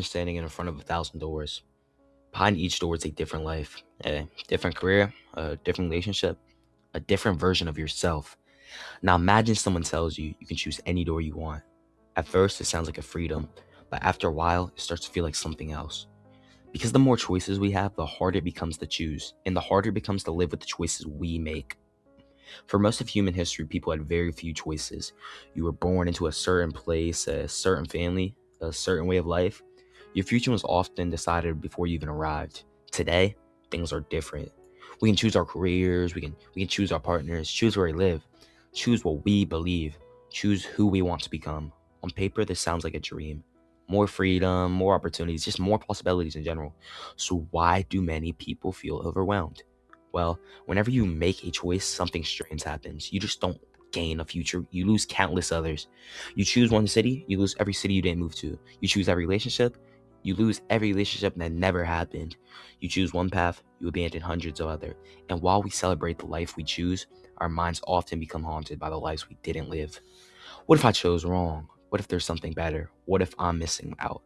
Standing in front of 1,000 doors. Behind each door is a different life, a different career, a different relationship, a different version of yourself. Now imagine someone tells you you can choose any door you want. At first, it sounds like a freedom, but after a while, it starts to feel like something else. Because the more choices we have, the harder it becomes to choose, and the harder it becomes to live with the choices we make. For most of human history, people had very few choices. You were born into a certain place, a certain family, a certain way of life. Your future was often decided before you even arrived. Today, things are different. We can choose our careers, we can choose our partners, choose where we live, choose what we believe, choose who we want to become. On paper, this sounds like a dream. More freedom, more opportunities, just more possibilities in general. So why do many people feel overwhelmed? Well, whenever you make a choice, something strange happens. You just don't gain a future. You lose countless others. You choose one city, you lose every city you didn't move to. You choose every relationship, you lose every relationship that never happened. You choose one path, you abandon hundreds of other. And while we celebrate the life we choose, our minds often become haunted by the lives we didn't live. What if I chose wrong? What if there's something better? What if I'm missing out?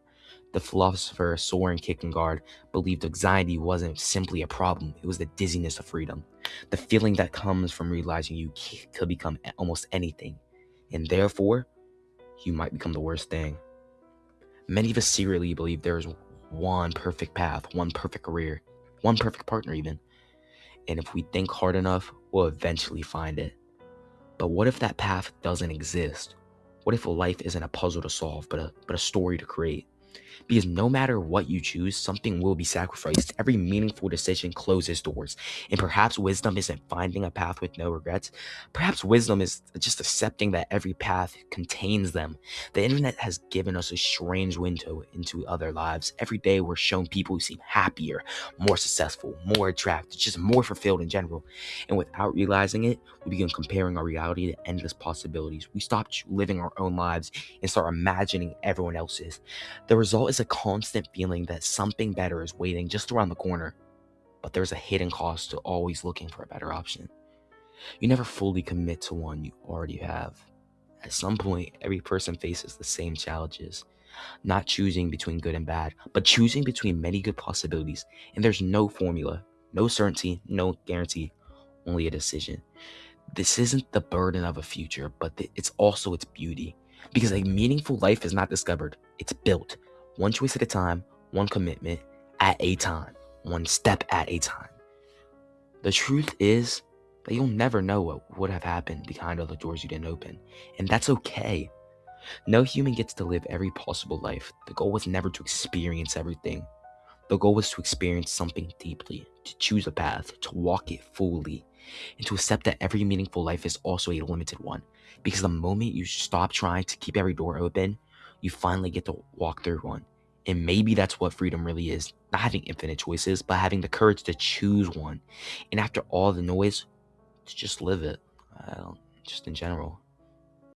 The philosopher Soren Kierkegaard believed anxiety wasn't simply a problem, it was the dizziness of freedom. The feeling that comes from realizing you could become almost anything, and therefore, you might become the worst thing. Many of us secretly believe there's one perfect path, one perfect career, one perfect partner, even. And if we think hard enough, we'll eventually find it. But what if that path doesn't exist? What if life isn't a puzzle to solve, but a story to create? Because no matter what you choose, something will be sacrificed. Every meaningful decision closes doors. And perhaps wisdom isn't finding a path with no regrets. Perhaps wisdom is just accepting that every path contains them. The internet has given us a strange window into other lives. Every day we're shown people who seem happier, more successful, more attractive, just more fulfilled in general. And without realizing it, we begin comparing our reality to endless possibilities. We stop living our own lives and start imagining everyone else's. The result is a constant feeling that something better is waiting just around the corner, but there's a hidden cost to always looking for a better option. You never fully commit to one you already have. At some point, every person faces the same challenges, not choosing between good and bad, but choosing between many good possibilities. And there's no formula, no certainty, no guarantee, only a decision. This isn't the burden of a future, but it's also its beauty. Because a meaningful life is not discovered, it's built. One choice at a time, one commitment at a time, one step at a time. The truth is that you'll never know what would have happened behind all the doors you didn't open. And that's okay. No human gets to live every possible life. The goal was never to experience everything. The goal was to experience something deeply, to choose a path, to walk it fully, and to accept that every meaningful life is also a limited one. Because the moment you stop trying to keep every door open, you finally get to walk through one. And maybe that's what freedom really is, not having infinite choices, but having the courage to choose one. And after all the noise, to just live it, just in general.